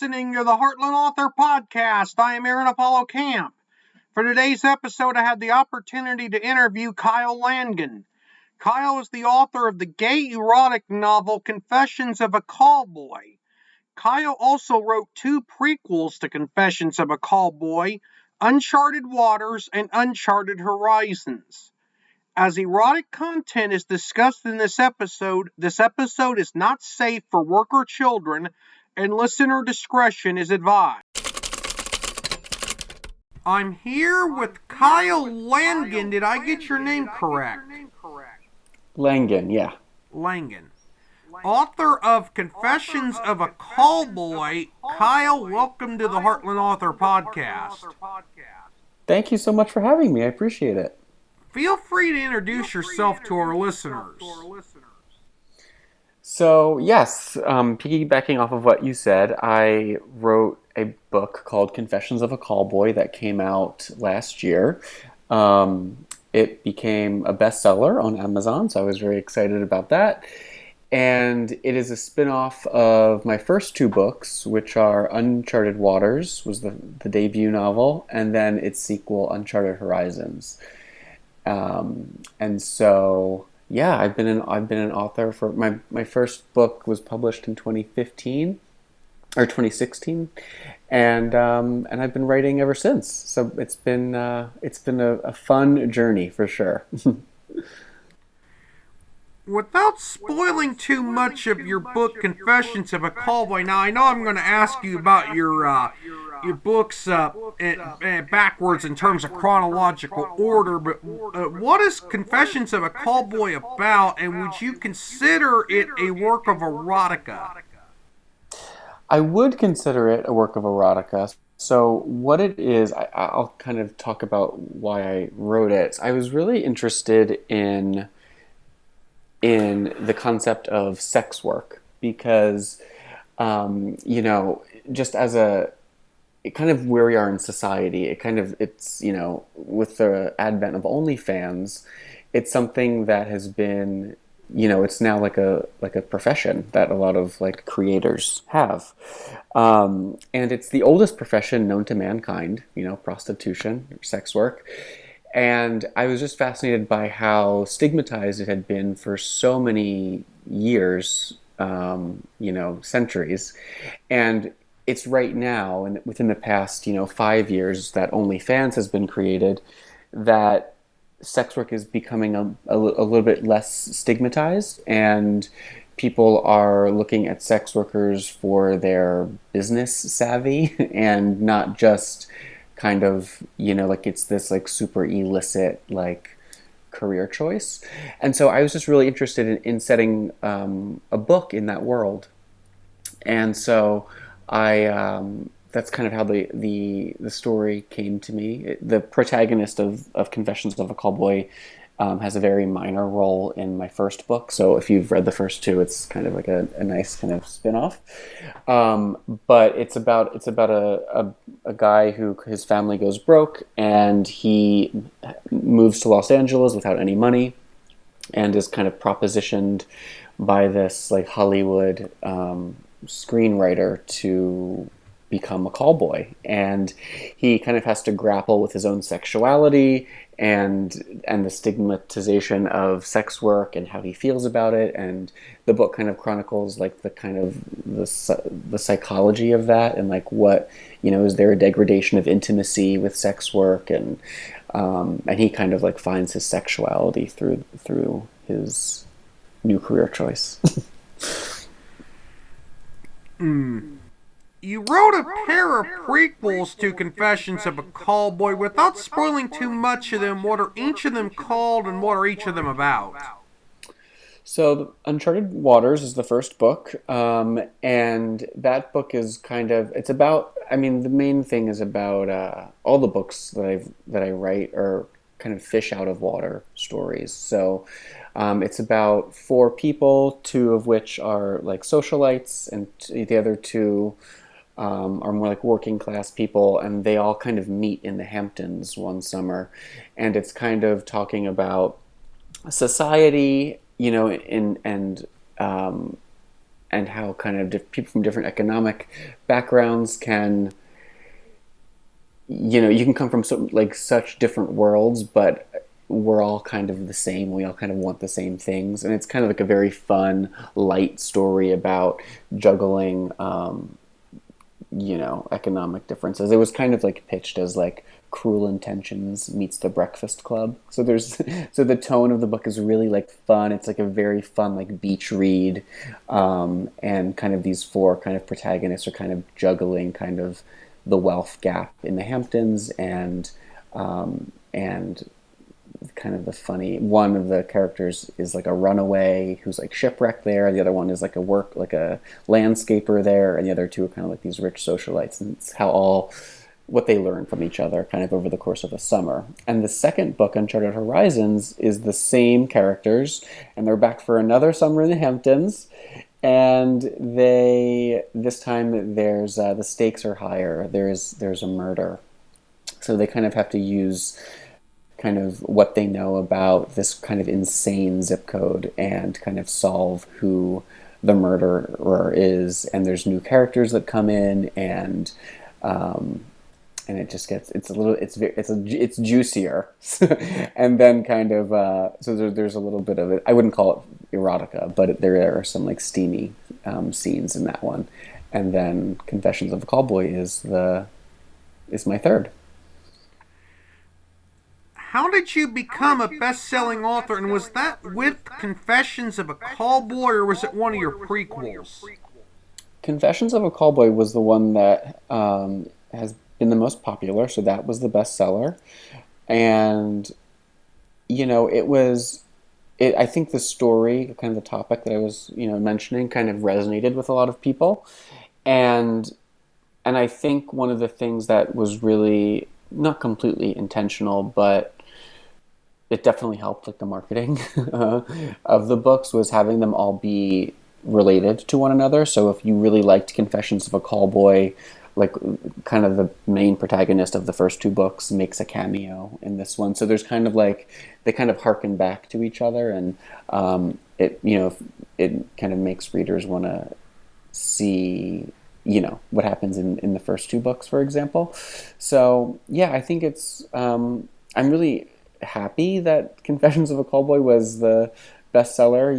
listening to the Heartland Author Podcast. I am Aaron Apollo Camp. For today's episode, I had the opportunity to interview Kyle Langan. Kyle is the author of the gay erotic novel Confessions of a Callboy. Kyle also wrote 2 prequels to Confessions of a Callboy, Uncharted Waters and Uncharted Horizons. As erotic content is discussed in this episode is not safe for work or children, and listener discretion is advised. I'm here with Kyle Langan. Did I get your name correct? Langan, yeah. Langan. Author of Confessions of a Callboy. Kyle, welcome to the Heartland Author Podcast. Thank you so much for having me. I appreciate it. Feel free to introduce yourself to our listeners. So, yes, piggybacking off of what you said, I wrote a book called Confessions of a Callboy that came out last year. It became a bestseller on Amazon, so I was very excited about that. And it is a spin-off of my first 2 books, which are Uncharted Waters, was the debut novel, and then its sequel, Uncharted Horizons. And so, yeah, I've been an author for my first book was published in 2015 or 2016, and I've been writing ever since. So it's been a fun journey for sure. Without spoiling too much of your book, Confessions of a Callboy, now I know I'm going to ask you about your books backwards in terms of chronological order, but what is Confessions of a Callboy about, and would you consider it a work of erotica? I would consider it a work of erotica. So what it is, I'll kind of talk about why I wrote it. I was really interested in the concept of sex work because, just as kind of where we are in society, it's with the advent of OnlyFans, it's something that has been, it's now like a profession that a lot of like creators have, and it's the oldest profession known to mankind, prostitution or sex work. And I was just fascinated by how stigmatized it had been for so many years, centuries. And it's right now, and within the past, 5 years that OnlyFans has been created, that sex work is becoming a little bit less stigmatized, and people are looking at sex workers for their business savvy and not just kind of, like it's this like super illicit like career choice. And so I was just really interested in setting a book in that world. And so that's kind of how the story came to me. The protagonist of Confessions of a Callboy has a very minor role in my first book. So if you've read the first 2, it's kind of like a nice kind of spin-off. But it's about a guy who his family goes broke, and he moves to Los Angeles without any money, and is kind of propositioned by this like Hollywood screenwriter to become a callboy, and he kind of has to grapple with his own sexuality and the stigmatization of sex work and how he feels about it. And the book kind of chronicles like the kind of the psychology of that, and like what, is there a degradation of intimacy with sex work, and he kind of like finds his sexuality through his new career choice. You wrote a pair of prequels to Confessions of a Callboy. Without spoiling too much of them, what are each of them called and what are each of them about? So Uncharted Waters is the first book, and that book is kind of, it's about, the main thing is about all the books that I write are kind of fish out of water stories. So it's about 4 people, 2 of which are like socialites, and the other 2 are more like working class people, and they all kind of meet in the Hamptons one summer. And it's kind of talking about society, and and how kind of people from different economic backgrounds can, you can come from such different worlds, but we're all kind of the same. We all kind of want the same things, and it's kind of like a very fun, light story about juggling, economic differences. It was kind of like pitched as like Cruel Intentions meets The Breakfast Club. So there's so the tone of the book is really like fun. It's like a very fun like beach read, and kind of these four kind of protagonists are kind of juggling kind of the wealth gap in the Hamptons, and kind of the funny one of the characters is like a runaway who's like shipwrecked there. The other one is like a landscaper there, and the other two are kind of like these rich socialites, and it's how all what they learn from each other kind of over the course of a summer. And the second book, Uncharted Horizons, is the same characters, and they're back for another summer in the Hamptons. And this time there's the stakes are higher. There's a murder, so they kind of have to use kind of what they know about this kind of insane zip code and kind of solve who the murderer is. And there's new characters that come in, and it just gets it's juicier, and then kind of so there's a little bit of it. I wouldn't call it erotica, but there are some like steamy scenes in that one. And then Confessions of a Callboy is my third. How did you become a best-selling author, and was that with Confessions of a Callboy, or was it one of your prequels? Confessions of a Callboy was the one that has been the most popular, so that was the bestseller. And I think the story, kind of the topic that I was mentioning, kind of resonated with a lot of people, and I think one of the things that was really not completely intentional, but it definitely helped, like the marketing of the books, was having them all be related to one another. So if you really liked Confessions of a Callboy, like kind of the main protagonist of the first two books makes a cameo in this one. So there's kind of like they kind of harken back to each other, and it it kind of makes readers want to see what happens in the first two books, for example. So yeah, I think it's I'm really happy that Confessions of a Callboy was the bestseller.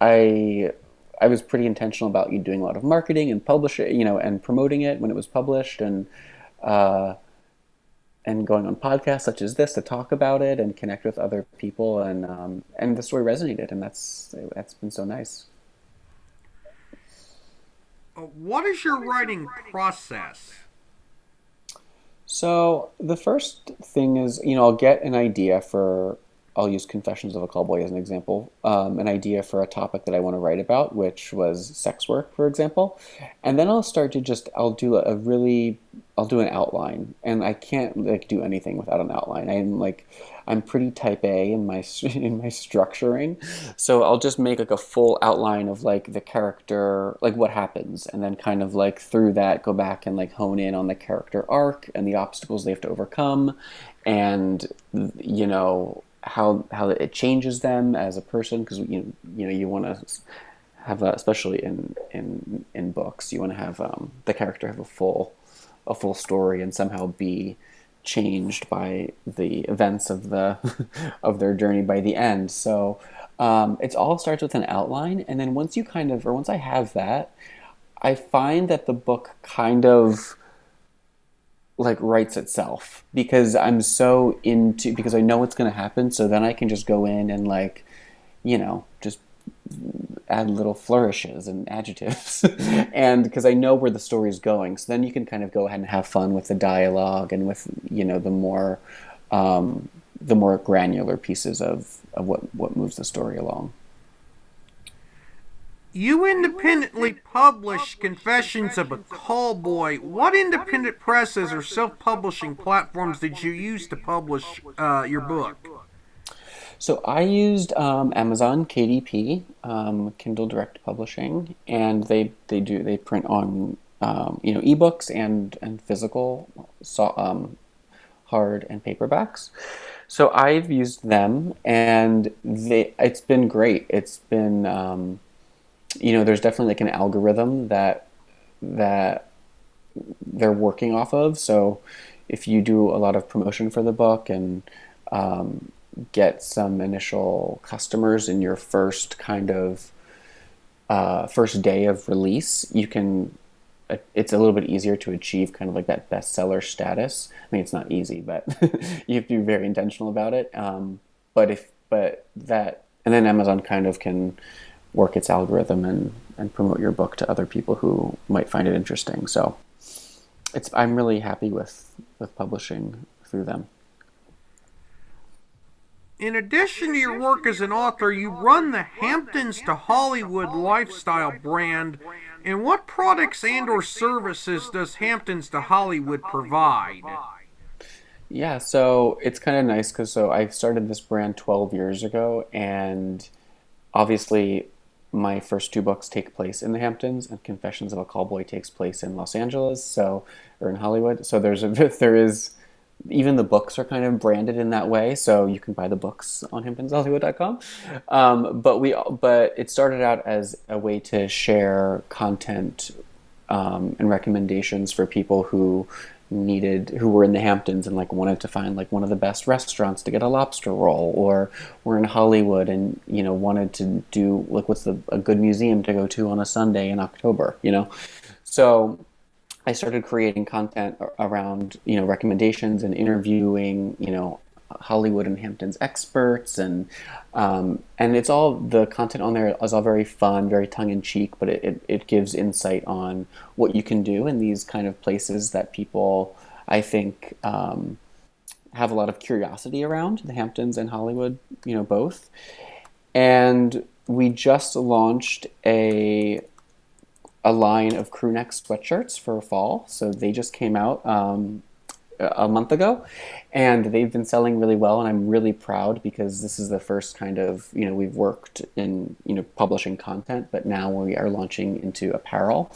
I was pretty intentional about doing a lot of marketing and publishing, and promoting it when it was published, uh, and going on podcasts such as this to talk about it and connect with other people, and the story resonated, and that's been so nice. What is your writing process? So the first thing is, I'll get an idea for, I'll use Confessions of a Callboy as an example, an idea for a topic that I want to write about, which was sex work, for example. And then I'll start to I'll do an outline, and I can't like do anything without an outline. I'm pretty type A in my in my structuring, so I'll just make like a full outline of like the character, like what happens, and then kind of like through that go back and like hone in on the character arc and the obstacles they have to overcome, and how it changes them as a person, because you want to have especially in books, you want to have the character have a full story and somehow be changed by the events of the of their journey by the end. So it all starts with an outline, and then once I have that, I find that the book kind of like writes itself, because because I know what's going to happen, so then I can just go in and like just add little flourishes and adjectives and because I know where the story is going, so then you can kind of go ahead and have fun with the dialogue and with the more granular pieces of what moves the story along. You independently published Confessions of a Callboy. What independent presses or self-publishing platforms did you use to publish your book? So I used Amazon KDP, Kindle Direct Publishing, and they print on ebooks and physical hard and paperbacks. So I've used them, and it's been great. It's been there's definitely like an algorithm that they're working off of. So if you do a lot of promotion for the book and get some initial customers in your first kind of first day of release, you can. It's a little bit easier to achieve kind of like that bestseller status. I mean, it's not easy, but you have to be very intentional about it. And then Amazon kind of can work its algorithm and promote your book to other people who might find it interesting. So I'm really happy with publishing through them. In addition to your work as an author, you run the Hamptons to Hollywood lifestyle brand. And what products and or services does Hamptons to Hollywood provide? Yeah, so it's kind of nice because I started this brand 12 years ago, and obviously my first two books take place in the Hamptons, and Confessions of a Callboy takes place in Los Angeles, or in Hollywood. So there is even the books are kind of branded in that way, so you can buy the books on hamptonshollywood.com. But it started out as a way to share content and recommendations for people who were in the Hamptons and like wanted to find like one of the best restaurants to get a lobster roll, or were in Hollywood and wanted to do like what's a good museum to go to on a Sunday in October. So I started creating content around recommendations and interviewing Hollywood and Hamptons experts, and it's all, the content on there is all very fun, very tongue in cheek, but it gives insight on what you can do in these kind of places that people, I think, have a lot of curiosity around, the Hamptons and Hollywood, both. And we just launched a line of crew neck sweatshirts for fall. So they just came out a month ago, and they've been selling really well. And I'm really proud because this is the first kind of, we've worked in, publishing content, but now we are launching into apparel.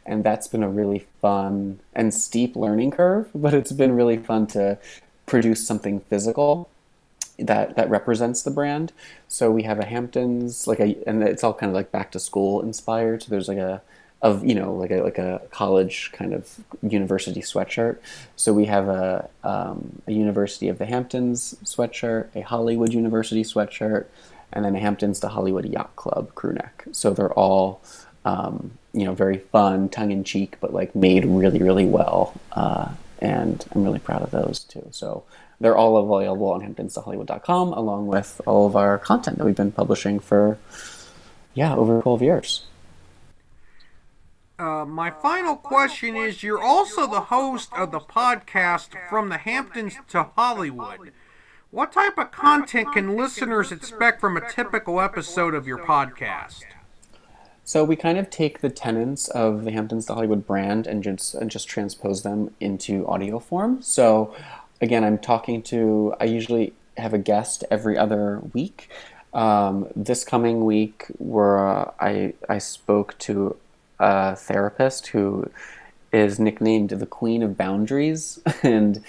And that's been a really fun and steep learning curve, but it's been really fun to produce something physical that represents the brand. So we have a Hamptons, and it's all kind of like back to school inspired. So there's like like a college kind of university sweatshirt. So we have a University of the Hamptons sweatshirt, a Hollywood University sweatshirt, and then a Hamptons to Hollywood Yacht Club crew neck. So they're all very fun, tongue in cheek, but like made really, really well. And I'm really proud of those too. So they're all available on hamptonstohollywood.com, along with all of our content that we've been publishing for over 12 years. My final question is, you're also the host of the podcast From the Hamptons to Hollywood. What type of content can listeners expect from a typical episode of your podcast? So we kind of take the tenets of the Hamptons to Hollywood brand and just transpose them into audio form. So again, I usually have a guest every other week. This coming week, I spoke to a therapist who is nicknamed the Queen of Boundaries, and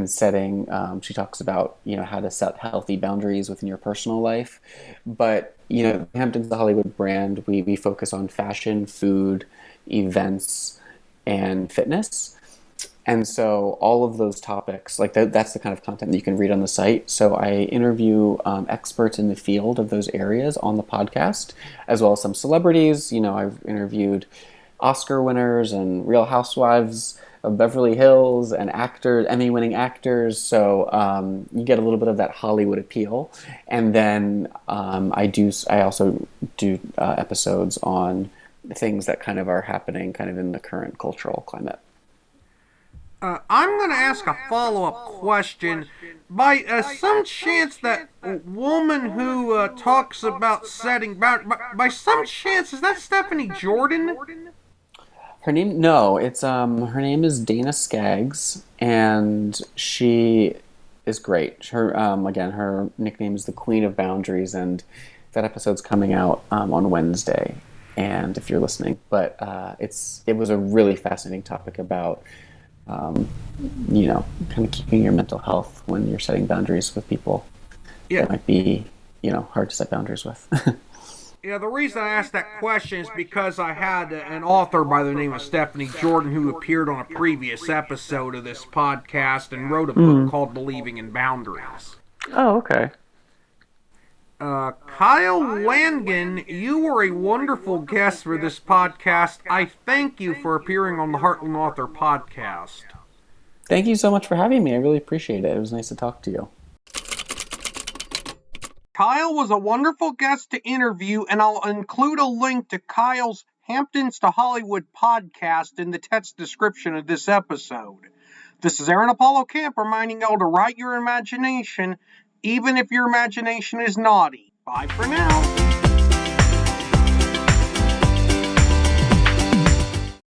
setting. She talks about how to set healthy boundaries within your personal life. But Hamptons the Hollywood brand, we focus on fashion, food, events, and fitness. And so all of those topics, like that's the kind of content that you can read on the site. So I interview experts in the field of those areas on the podcast, as well as some celebrities. I've interviewed Oscar winners and Real Housewives of Beverly Hills and Emmy-winning actors. So you get a little bit of that Hollywood appeal. And then I also do episodes on things that kind of are happening kind of in the current cultural climate. I'm going to ask a follow-up question. By some chance, that woman who talks about setting boundaries, by some chance, is that Stephanie Jordan? Her name? No, it's her name is Dana Skaggs, and she is great. Her again, her nickname is the Queen of Boundaries, and that episode's coming out on Wednesday. And if you're listening, but it was a really fascinating topic about kind of keeping your mental health when you're setting boundaries with people. Yeah, that might be hard to set boundaries with. Yeah, the reason I asked that question is because I had an author by the name of Stephanie Jordan who appeared on a previous episode of this podcast and wrote a book called Believing in Boundaries. Oh, okay. Kyle Langan, you were a wonderful guest for this podcast. I thank you for appearing on the Heartland Author podcast. Thank you so much for having me. I really appreciate it. It was nice to talk to you. Kyle was a wonderful guest to interview, and I'll include a link to Kyle's Hamptons to Hollywood podcast in the text description of this episode. This is Aaron Apollo Camp reminding y'all to write your imagination, even if your imagination is naughty. Bye for now.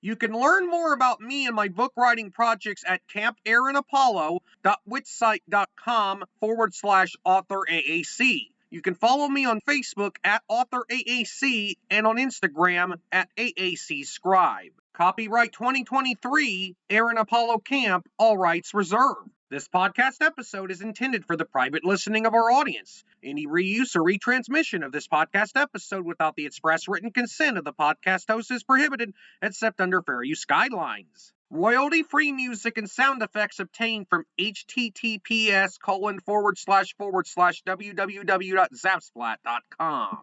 You can learn more about me and my book writing projects at campaaronapollo.wixsite.com/authoraac. You can follow me on Facebook at AuthorAAC and on Instagram at AACscribe. Copyright 2023, Aaron Apollo Camp, all rights reserved. This podcast episode is intended for the private listening of our audience. Any reuse or retransmission of this podcast episode without the express written consent of the podcast host is prohibited, except under fair use guidelines. Royalty-free music and sound effects obtained from https://www.zapsplat.com.